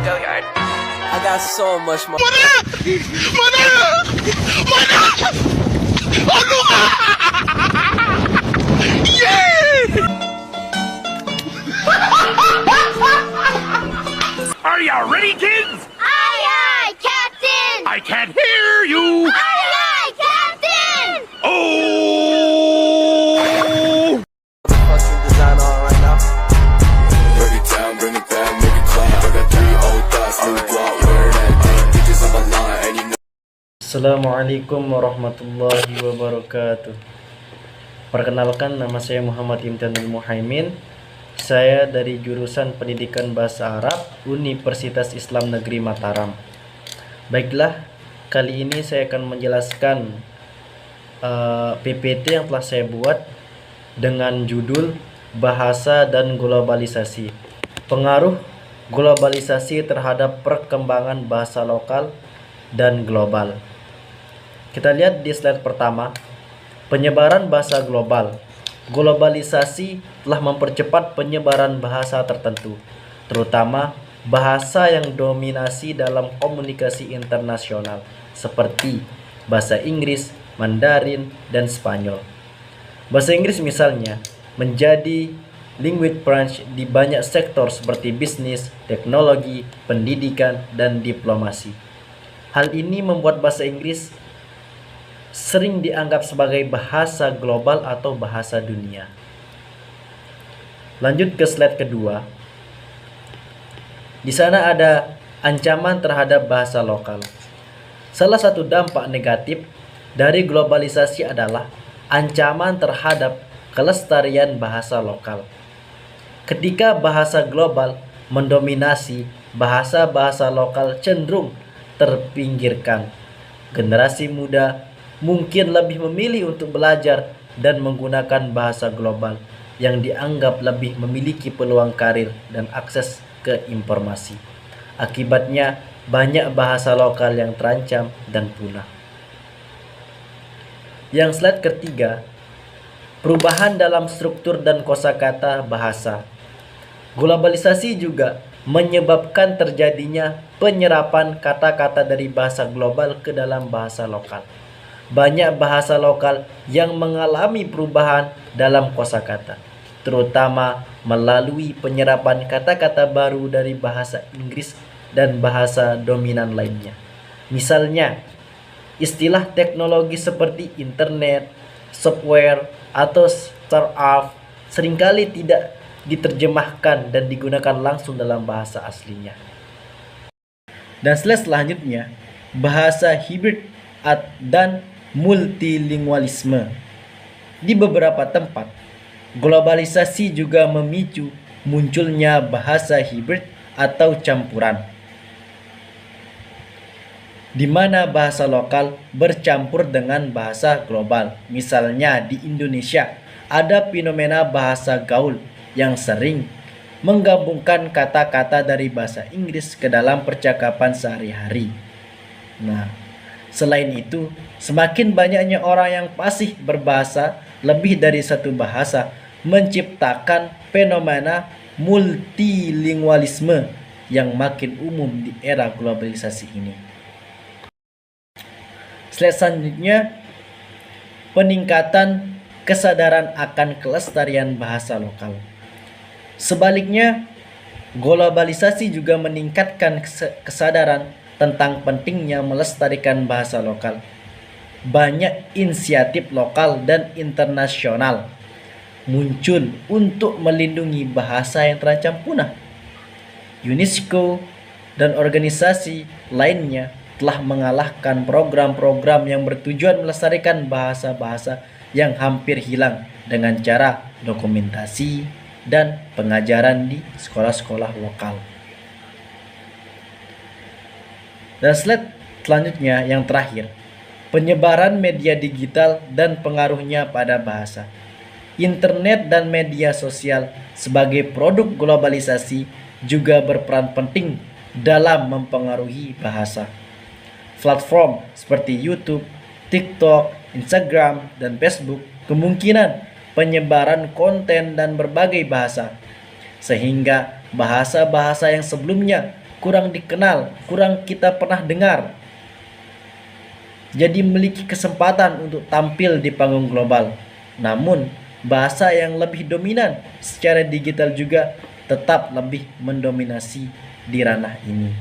I got so much more. Are you ready, kids? Aye, aye, Captain! I can't hear you. Aye, aye, Captain! Oh! Fucking design on right now. Break it down, bring it back, make it clap. I got 3 old thoughts, new block, wear that thing. Bitches on my line, and you know. Assalamualaikum warahmatullahi wabarakatuh. Perkenalkan, nama saya Muhammad Imtanul Muhaimin. Saya dari jurusan Pendidikan Bahasa Arab Universitas Islam Negeri Mataram. Baiklah, kali ini saya akan menjelaskan PPT yang telah saya buat dengan judul Bahasa dan Globalisasi. Pengaruh globalisasi terhadap perkembangan bahasa lokal dan global. Kita lihat di slide pertama, penyebaran bahasa global. Globalisasi telah mempercepat penyebaran bahasa tertentu, terutama bahasa yang dominasi dalam komunikasi internasional seperti bahasa Inggris, Mandarin, dan Spanyol. Bahasa Inggris misalnya menjadi language branch di banyak sektor seperti bisnis, teknologi, pendidikan, dan diplomasi. Hal ini membuat bahasa Inggris sering dianggap sebagai bahasa global atau bahasa dunia. Lanjut ke slide kedua. Di sana ada ancaman terhadap bahasa lokal. Salah satu dampak negatif dari globalisasi adalah ancaman terhadap kelestarian bahasa lokal. Ketika bahasa global mendominasi, bahasa-bahasa lokal cenderung terpinggirkan. Generasi muda mungkin lebih memilih untuk belajar dan menggunakan bahasa global yang dianggap lebih memiliki peluang karir dan akses ke informasi. Akibatnya, banyak bahasa lokal yang terancam dan punah. Yang slide ketiga, perubahan dalam struktur dan kosakata bahasa. Globalisasi juga menyebabkan terjadinya penyerapan kata-kata dari bahasa global ke dalam bahasa lokal. Banyak bahasa lokal yang mengalami perubahan dalam kosakata, terutama melalui penyerapan kata-kata baru dari bahasa Inggris dan bahasa dominan lainnya. Misalnya, istilah teknologi seperti internet, software, atau startup seringkali tidak diterjemahkan dan digunakan langsung dalam bahasa aslinya. Dan slide selanjutnya, bahasa hibrid dan multilingualisme. Di beberapa tempat, globalisasi juga memicu munculnya bahasa hibrid atau campuran, di mana bahasa lokal bercampur dengan bahasa global. Misalnya di Indonesia, ada fenomena bahasa gaul yang sering menggabungkan kata-kata dari bahasa Inggris ke dalam percakapan sehari-hari. Nah, selain itu, semakin banyaknya orang yang fasih berbahasa lebih dari satu bahasa menciptakan fenomena multilingualisme yang makin umum di era globalisasi ini. Slide selanjutnya, peningkatan kesadaran akan kelestarian bahasa lokal. Sebaliknya, globalisasi juga meningkatkan kesadaran tentang pentingnya melestarikan bahasa lokal. Banyak inisiatif lokal dan internasional muncul untuk melindungi bahasa yang terancam punah. UNESCO dan organisasi lainnya telah mengalahkan program-program yang bertujuan melestarikan bahasa-bahasa yang hampir hilang dengan cara dokumentasi dan pengajaran di sekolah-sekolah lokal. Dan slide selanjutnya yang terakhir, penyebaran media digital dan pengaruhnya pada bahasa. Internet dan media sosial sebagai produk globalisasi juga berperan penting dalam mempengaruhi bahasa. Platform seperti YouTube, TikTok, Instagram, dan Facebook kemungkinan penyebaran konten dan berbagai bahasa, sehingga bahasa-bahasa yang sebelumnya kurang dikenal, kurang kita pernah dengar. Jadi memiliki kesempatan untuk tampil di panggung global. Namun, bahasa yang lebih dominan secara digital juga tetap lebih mendominasi di ranah ini.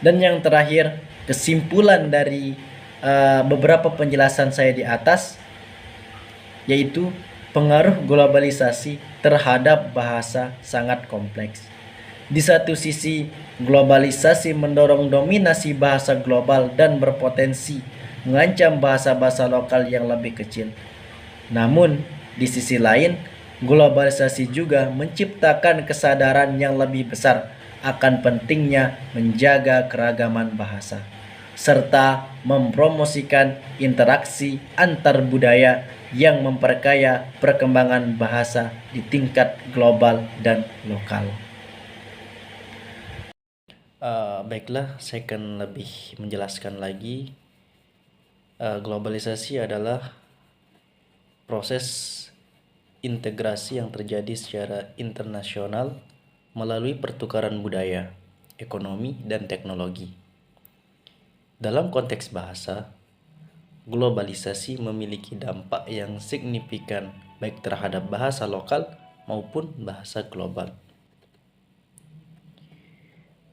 Dan yang terakhir, kesimpulan dari beberapa penjelasan saya di atas, yaitu pengaruh globalisasi terhadap bahasa sangat kompleks. Di satu sisi, globalisasi mendorong dominasi bahasa global dan berpotensi mengancam bahasa-bahasa lokal yang lebih kecil. Namun, di sisi lain, globalisasi juga menciptakan kesadaran yang lebih besar akan pentingnya menjaga keragaman bahasa, serta mempromosikan interaksi antar budaya yang memperkaya perkembangan bahasa di tingkat global dan lokal. Baiklah, saya akan lebih menjelaskan lagi. Globalisasi adalah proses integrasi yang terjadi secara internasional melalui pertukaran budaya, ekonomi, dan teknologi. Dalam konteks bahasa, globalisasi memiliki dampak yang signifikan baik terhadap bahasa lokal maupun bahasa global.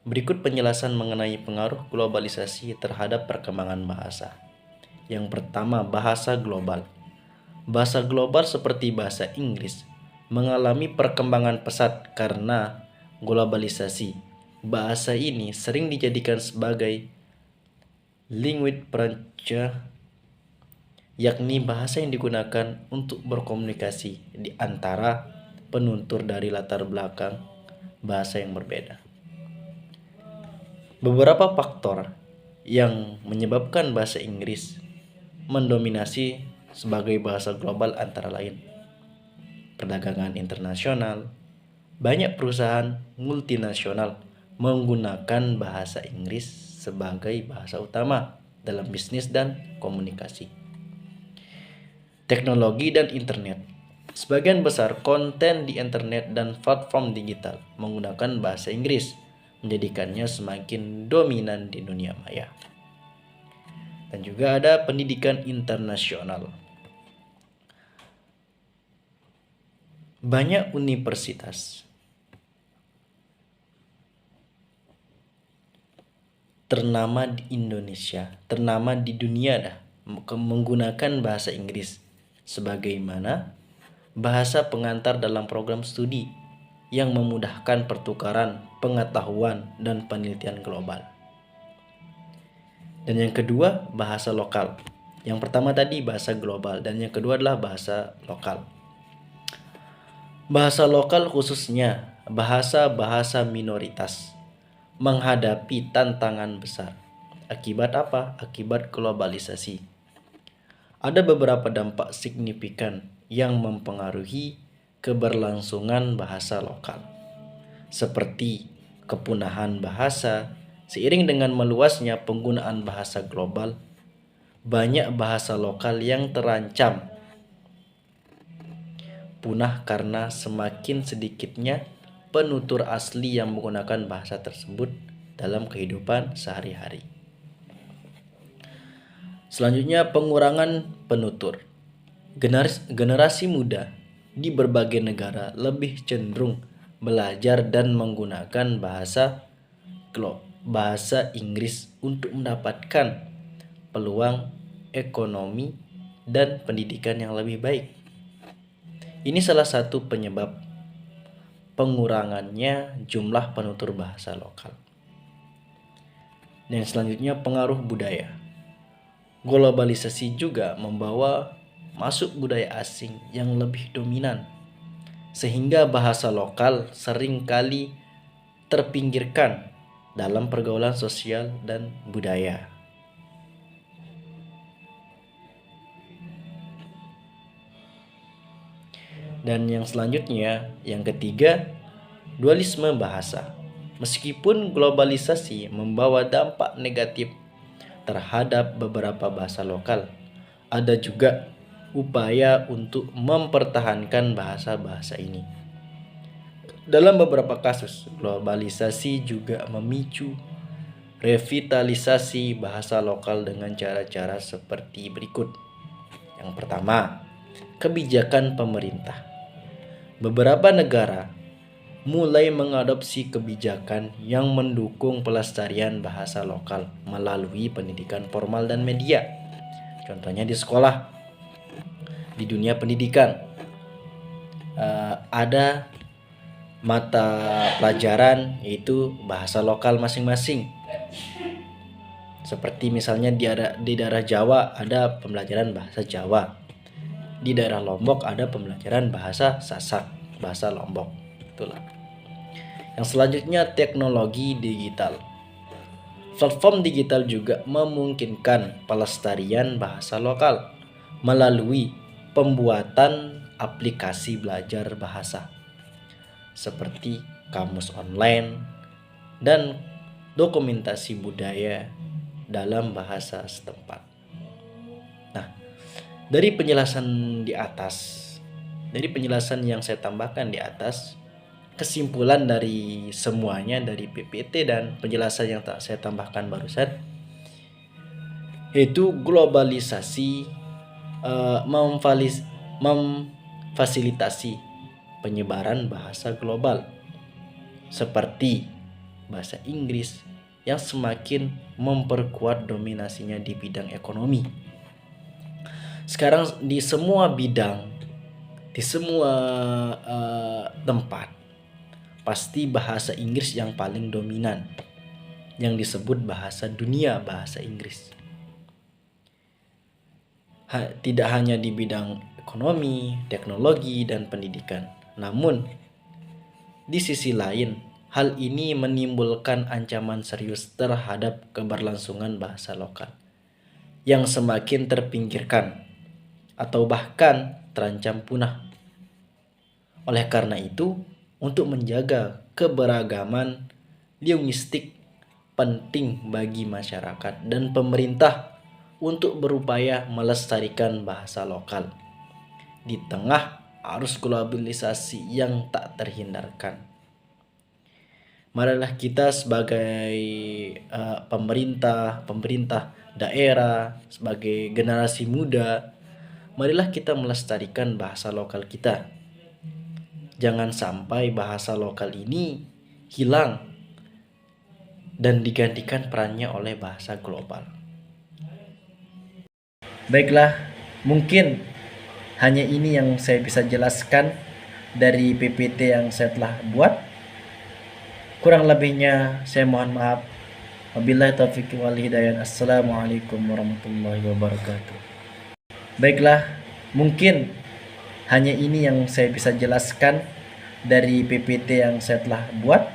Berikut penjelasan mengenai pengaruh globalisasi terhadap perkembangan bahasa. Yang pertama, bahasa global. Bahasa global seperti bahasa Inggris mengalami perkembangan pesat karena globalisasi. Bahasa ini sering dijadikan sebagai language prancha, yakni bahasa yang digunakan untuk berkomunikasi di antara penutur dari latar belakang bahasa yang berbeda. Beberapa faktor yang menyebabkan bahasa Inggris mendominasi sebagai bahasa global antara lain perdagangan internasional. Banyak perusahaan multinasional menggunakan bahasa Inggris sebagai bahasa utama dalam bisnis dan komunikasi. Teknologi dan internet. Sebagian besar konten di internet dan platform digital menggunakan bahasa Inggris, menjadikannya semakin dominan di dunia maya. Dan juga ada pendidikan internasional. Banyak universitas ternama di Indonesia, ternama di dunia menggunakan bahasa Inggris sebagaimana bahasa pengantar dalam program studi yang memudahkan pertukaran pengetahuan dan penelitian global. Dan yang kedua, bahasa lokal. Yang pertama tadi bahasa global dan yang kedua adalah bahasa lokal. Bahasa lokal khususnya bahasa-bahasa minoritas menghadapi tantangan besar. Akibat apa? Akibat globalisasi. Ada beberapa dampak signifikan yang mempengaruhi keberlangsungan bahasa lokal, seperti kepunahan bahasa. Seiring dengan meluasnya penggunaan bahasa global, banyak bahasa lokal yang terancam punah karena semakin sedikitnya penutur asli yang menggunakan bahasa tersebut dalam kehidupan sehari-hari. Selanjutnya, pengurangan penutur. Generasi muda di berbagai negara lebih cenderung belajar dan menggunakan bahasa Inggris untuk mendapatkan peluang ekonomi dan pendidikan yang lebih baik. Ini salah satu penyebab pengurangannya jumlah penutur bahasa lokal. Dan selanjutnya, pengaruh budaya. Globalisasi juga membawa masuk budaya asing yang lebih dominan, sehingga bahasa lokal seringkali terpinggirkan dalam pergaulan sosial dan budaya. Dan yang selanjutnya, yang ketiga, dualisme bahasa. Meskipun globalisasi membawa dampak negatif terhadap beberapa bahasa lokal, ada juga upaya untuk mempertahankan bahasa-bahasa ini. Dalam beberapa kasus, globalisasi juga memicu revitalisasi bahasa lokal dengan cara-cara seperti berikut. Yang pertama, kebijakan pemerintah. Beberapa negara mulai mengadopsi kebijakan yang mendukung pelestarian bahasa lokal melalui pendidikan formal dan media. Contohnya di sekolah, di dunia pendidikan, ada mata pelajaran yaitu bahasa lokal masing-masing. Seperti misalnya di daerah Jawa ada pembelajaran bahasa Jawa. Di daerah Lombok ada pembelajaran bahasa Sasak, bahasa Lombok. Itulah. Yang selanjutnya, teknologi digital. Platform digital juga memungkinkan pelestarian bahasa lokal melalui pembuatan aplikasi belajar bahasa seperti kamus online dan dokumentasi budaya dalam bahasa setempat. Nah, dari penjelasan yang saya tambahkan di atas, kesimpulan dari semuanya dari PPT dan penjelasan yang tak saya tambahkan barusan, yaitu globalisasi memfasilitasi penyebaran bahasa global seperti bahasa Inggris yang semakin memperkuat dominasinya di bidang ekonomi. Sekarang di semua bidang, di semua tempat, pasti bahasa Inggris yang paling dominan, yang disebut bahasa dunia, bahasa Inggris. Tidak hanya di bidang ekonomi, teknologi, dan pendidikan. Namun, di sisi lain, hal ini menimbulkan ancaman serius terhadap keberlangsungan bahasa lokal yang semakin terpinggirkan atau bahkan terancam punah. Oleh karena itu, untuk menjaga keberagaman linguistik penting bagi masyarakat dan pemerintah untuk berupaya melestarikan bahasa lokal di tengah arus globalisasi yang tak terhindarkan. Marilah kita sebagai pemerintah daerah, sebagai generasi muda, marilah kita melestarikan bahasa lokal kita. Jangan sampai bahasa lokal ini hilang dan digantikan perannya oleh bahasa global. Baiklah, mungkin hanya ini yang saya bisa jelaskan dari PPT yang saya telah buat. Kurang lebihnya saya mohon maaf. Wabillahi taufiq wal hidayah. Assalamualaikum warahmatullahi wabarakatuh. Baiklah, mungkin hanya ini yang saya bisa jelaskan dari PPT yang saya telah buat.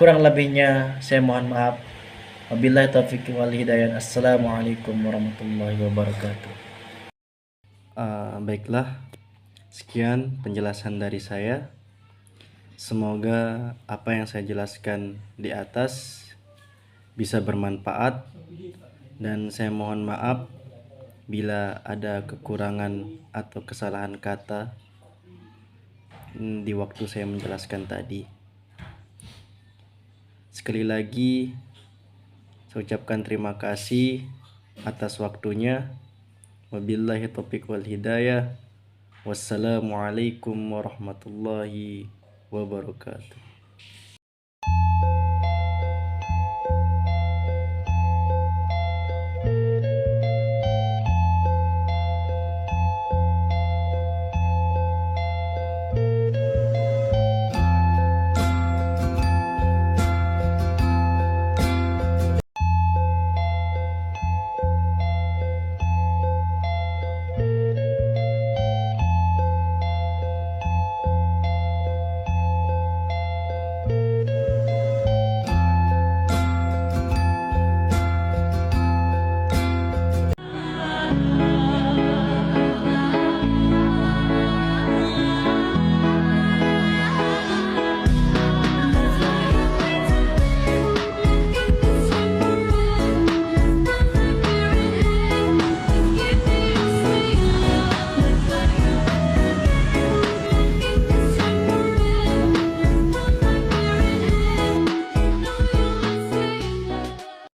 Kurang lebihnya saya mohon maaf. Wabillahi taufiq wal hidayah. Assalamualaikum warahmatullahi wabarakatuh. Baiklah, sekian penjelasan dari saya. Semoga apa yang saya jelaskan di atas bisa bermanfaat, dan saya mohon maaf bila ada kekurangan atau kesalahan kata di waktu saya menjelaskan tadi. Sekali lagi saya ucapkan terima kasih atas waktunya. Wabillahi taufiq wal hidayah. Wassalamualaikum warahmatullahi wabarakatuh.